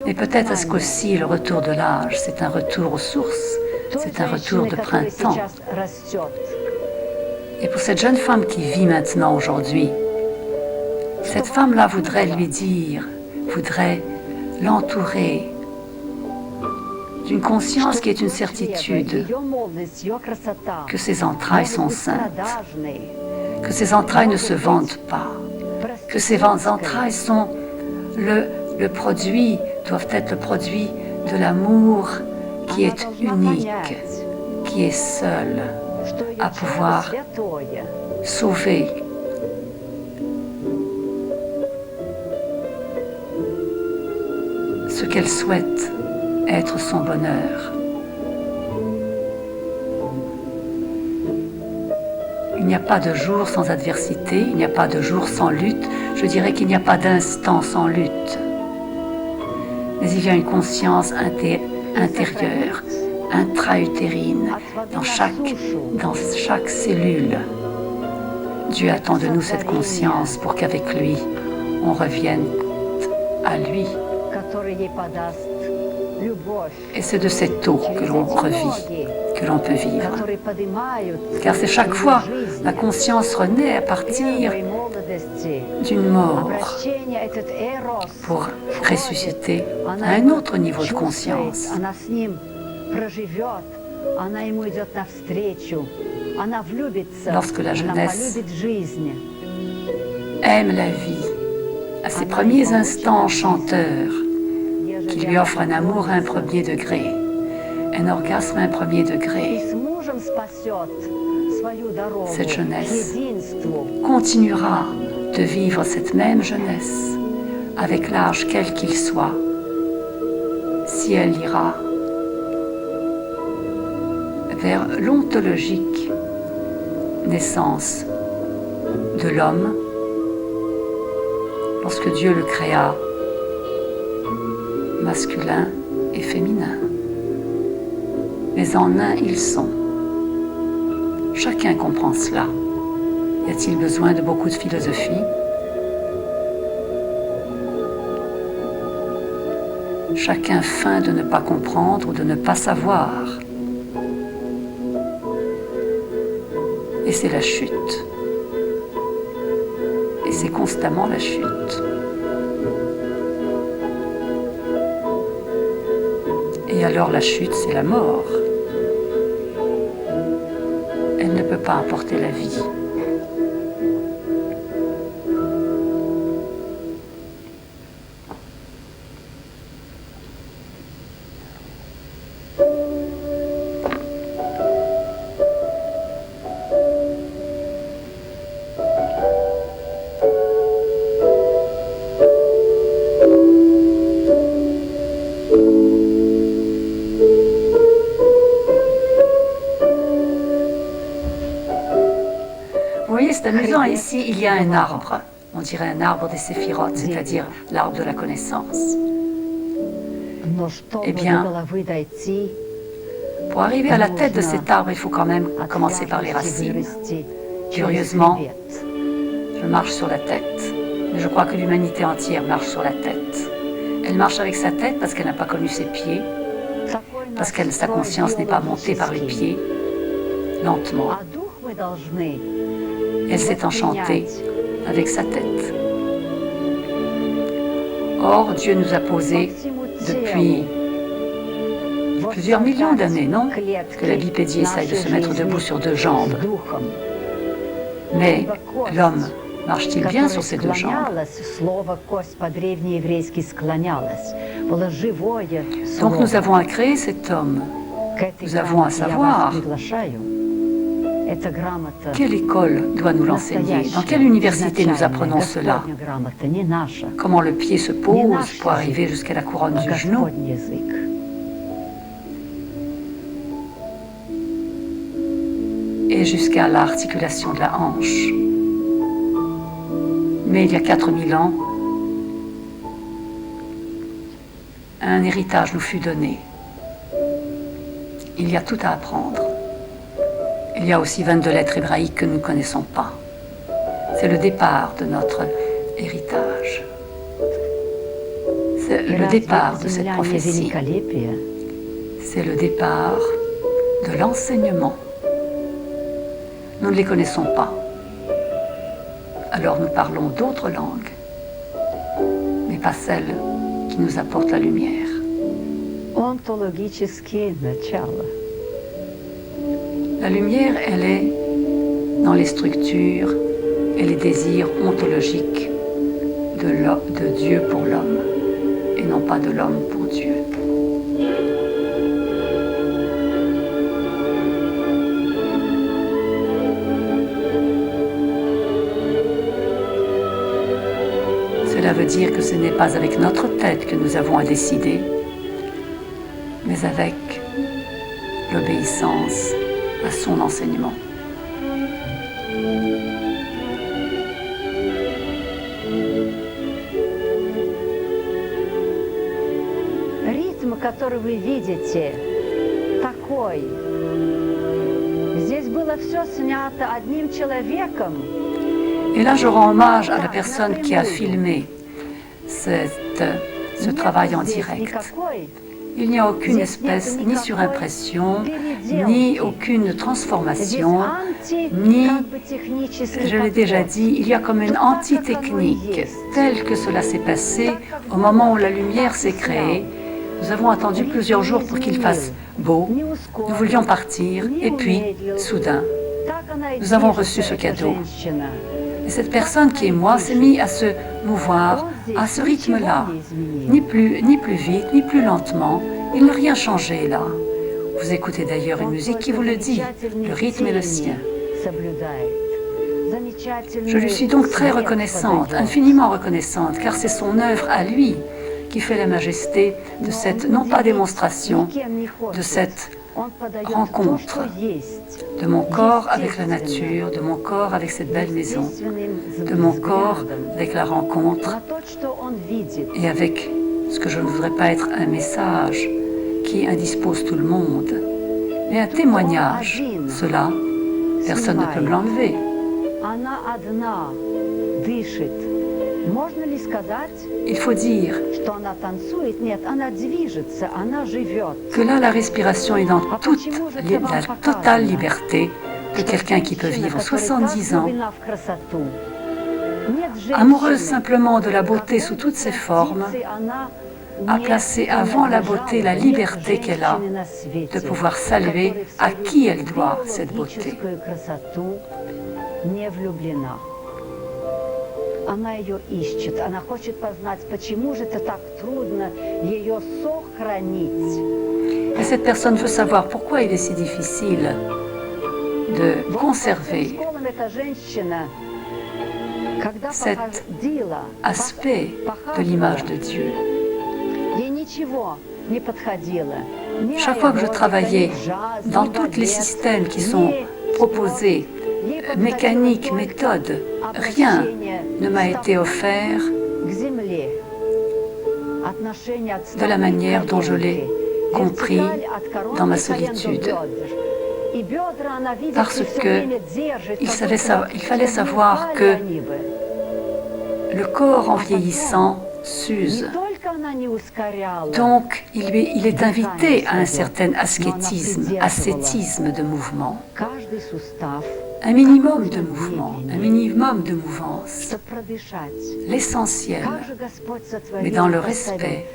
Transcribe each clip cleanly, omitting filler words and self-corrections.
Et peut-être est-ce qu'aussi le retour de l'âge, c'est un retour aux sources, c'est un retour de printemps. Et pour cette jeune femme qui vit maintenant aujourd'hui, cette femme-là voudrait lui dire, voudrait l'entourer d'une conscience qui est une certitude, que ses entrailles sont saintes, que ses entrailles ne se vendent pas, que ses entrailles sont le produit, doivent être le produit de l'amour qui est unique, qui est seul à pouvoir sauver. Ce qu'elle souhaite être son bonheur. Il n'y a pas de jour sans adversité, il n'y a pas de jour sans lutte, je dirais qu'il n'y a pas d'instant sans lutte. Mais il y a une conscience intérieure, intra-utérine, dans chaque cellule. Dieu attend de nous cette conscience pour qu'avec lui, on revienne à lui. Et c'est de cette eau que l'on revit, que l'on peut vivre. Car c'est chaque fois la conscience renaît à partir d'une mort pour ressusciter à un autre niveau de conscience. Lorsque la jeunesse aime la vie, à ses premiers instants enchanteurs, qui lui offre un amour à un premier degré, un orgasme à un premier degré. Cette jeunesse continuera de vivre cette même jeunesse, avec l'âge quel qu'il soit, si elle ira vers l'ontologique naissance de l'homme, lorsque Dieu le créa, masculin et féminin. Mais en un, ils sont. Chacun comprend cela. Y a-t-il besoin de beaucoup de philosophie? Chacun feint de ne pas comprendre ou de ne pas savoir. Et c'est la chute. Et c'est constamment la chute. Et alors la chute, c'est la mort. Elle ne peut pas apporter la vie. C'est amusant, ici il y a un arbre, on dirait un arbre des séphirotes, c'est-à-dire l'arbre de la connaissance. Eh bien, pour arriver à la tête de cet arbre, il faut quand même commencer par les racines. Curieusement, je marche sur la tête, mais je crois que l'humanité entière marche sur la tête. Elle marche avec sa tête parce qu'elle n'a pas connu ses pieds, parce que sa conscience n'est pas montée par les pieds, lentement. Elle s'est enchantée avec sa tête. Or, Dieu nous a posé depuis plusieurs millions d'années, non? Que la bipédie essaye de se mettre debout sur deux jambes. Mais l'homme marche-t-il bien sur ses deux jambes? Donc nous avons à créer cet homme. Nous avons à savoir quelle école doit nous l'enseigner? Dans quelle université nous apprenons cela? Comment le pied se pose pour arriver jusqu'à la couronne du genou? Et jusqu'à l'articulation de la hanche. Mais il y a 4000 ans, un héritage nous fut donné. Il y a tout à apprendre. Il y a aussi 22 lettres hébraïques que nous ne connaissons pas. C'est le départ de notre héritage. C'est le départ de cette prophétie. C'est le départ de l'enseignement. Nous ne les connaissons pas. Alors nous parlons d'autres langues, mais pas celles qui nous apportent la lumière. La lumière, elle est dans les structures et les désirs ontologiques de Dieu pour l'homme, et non pas de l'homme pour Dieu. Cela veut dire que ce n'est pas avec notre tête que nous avons à décider, mais avec l'obéissance à son enseignement. Ритм, который вы видите, такой. Здесь было все снято одним человеком. Et là, je rends hommage à la personne qui a filmé ce travail en direct. Il n'y a aucune espèce, ni surimpression, ni aucune transformation, ni, je l'ai déjà dit, il y a comme une anti-technique, telle que cela s'est passé au moment où la lumière s'est créée. Nous avons attendu plusieurs jours pour qu'il fasse beau. Nous voulions partir, et puis, soudain, nous avons reçu ce cadeau. Et cette personne qui est moi s'est mise à se mouvoir à ce rythme-là, ni plus vite, ni plus lentement. Il n'a rien changé là. Vous écoutez d'ailleurs une musique qui vous le dit, le rythme est le sien. Je lui suis donc très reconnaissante, infiniment reconnaissante, car c'est son œuvre à lui qui fait la majesté de cette, non pas démonstration, de cette rencontre de mon corps avec la nature, de mon corps avec cette belle maison, de mon corps avec la rencontre et avec ce que je ne voudrais pas être un message qui indispose tout le monde, mais un témoignage. Cela, personne ne peut me l'enlever. Il faut dire que là, la respiration est dans toute la totale liberté de quelqu'un qui peut vivre 70 ans, amoureuse simplement de la beauté sous toutes ses formes, a placé avant la beauté la liberté qu'elle a de pouvoir saluer à qui elle doit cette beauté. Она ее ищет, она хочет познать, почему же это так трудно ее сохранить. Et cette personne veut savoir pourquoi il est si difficile de conserver cet aspect de l'image de Dieu. Chaque fois que je travaillais dans tous les systèmes qui sont proposés, mécanique, méthode, rien ne m'a été offert de la manière dont je l'ai compris dans ma solitude. Parce que il fallait savoir que le corps en vieillissant s'use. Donc, il est invité à un certain ascétisme de mouvement. Un minimum de mouvement, un minimum de mouvance, l'essentiel, mais dans le respect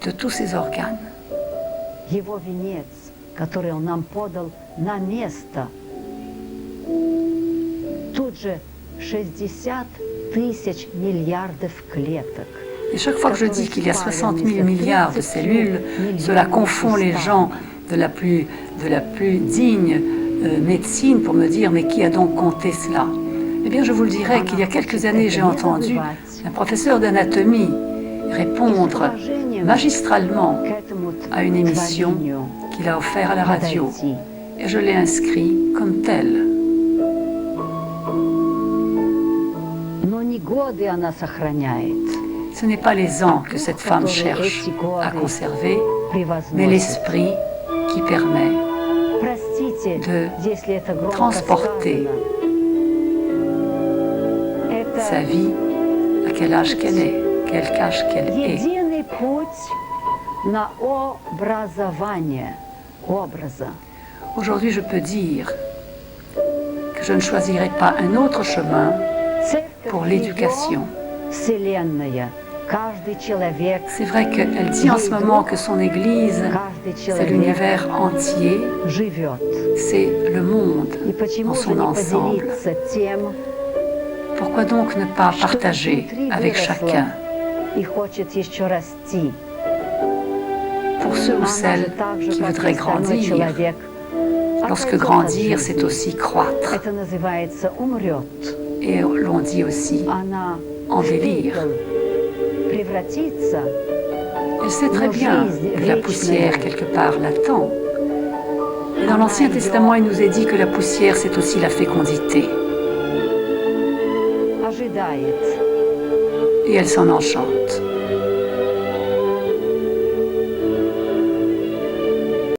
de tous ses organes. Et chaque fois que je dis qu'il y a 60 000 milliards de cellules, cela confond les gens de la plus digne médecine pour me dire « mais qui a donc compté cela ?» Eh bien, je vous le dirai qu'il y a quelques années, j'ai entendu un professeur d'anatomie répondre magistralement à une émission qu'il a offerte à la radio. Et je l'ai inscrit comme tel. Ce n'est pas les ans que cette femme cherche à conserver, mais l'esprit qui permet de transporter sa vie à quel âge qu'elle est. qu'elle cache qu'elle est. Єдиний путь на образование образа. Aujourd'hui, je peux dire que je ne choisirai pas un autre chemin pour l'éducation. Вселенная. Каждый человек, C'est vrai qu'elle dit en ce moment que son Église, каждый c'est человек l'univers entier, живет. c'est le monde И почему en же son не ensemble. поделиться тем, Pourquoi donc ne pas что partager внутри avec выросло chacun, и хочет еще расти? pour ceux ou Она же celles так же, qui как и voudraient остальной grandir? человек, Lorsque отойдет от grandir, c'est жизни. aussi croître. Это называется умрет. Et l'on dit aussi Она en в délire. пепел превратится. Elle sait très bien que la poussière, quelque part, l'attend. Et dans l'Ancien Testament, il nous est dit que la poussière, c'est aussi la fécondité. Ожидает. Et elle s'en enchante.